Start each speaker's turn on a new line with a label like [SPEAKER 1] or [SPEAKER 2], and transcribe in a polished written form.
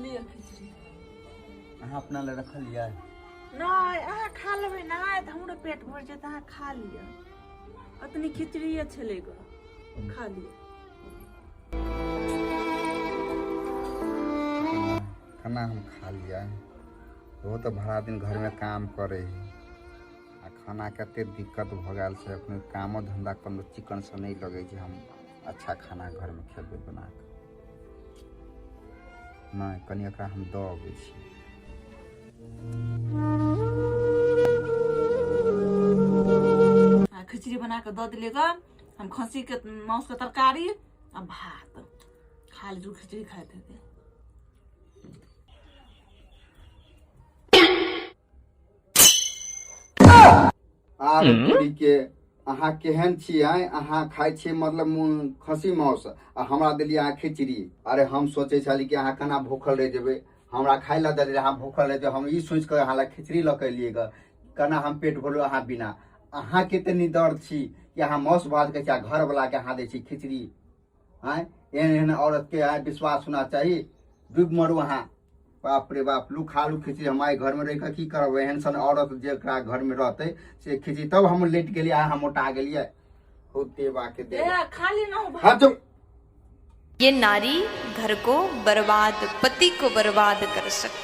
[SPEAKER 1] लिया खिचड़ी
[SPEAKER 2] अहाँ अपना ले रखल लिया
[SPEAKER 1] नहीं अहाँ खा लेबै ना तो हमरा पेट भर जाता अहाँ खा लिया अतनी खिचड़ी चलेगा खा लिया
[SPEAKER 2] खाना हम खा लिया वो तो भरा दिन घर में काम करे है आ खाना कते दिक्कत भ गल से अपने कामो धंधा कोनो चिकन से नहीं लगे जे हम अच्छा खाना घर में खेबे बना के नहीं कनी एकरा हम द अबै छी
[SPEAKER 1] खिचड़ी बना के दे दिलेगा हम खसी के मांस के तरकारी आ भात खा लीजिए खिचड़ी खाए थे
[SPEAKER 2] आर पूरी के अहाँ केहन छियै अहाँ खाइ छियै मतलब खसी मांस आ हमरा देलियै अहाँ खिचड़ी अरे हम सोचे छली कि अहाँ केना भूखल रह जेबै हमरा खाइ ला देलियै अहाँ भूखल रह जेबै हम ई सोच के अहाँ ला खिचड़ी ल के एलियै केना हम पेट भरलो अहाँ बिना अहाँ के तनी दर्द छी कि अहाँ मांस भात के क्या घर वाला के अहाँ दे छी खिचड़ी हैं एहन औरत के विश्वास होना चाहिए डूब मरू अहाँ बाप रे बाप लू खा लू खिचड़ी हमारे घर में रह की करब एहन सन औरत जेकरा घर में रहते से खिचड़ी तब हम लेट गेलिए हम मोटा गेलिए होते बाके दे
[SPEAKER 1] खाली ना हो
[SPEAKER 2] हाँ तो
[SPEAKER 3] ये नारी घर को बर्बाद पति को बर्बाद कर सकती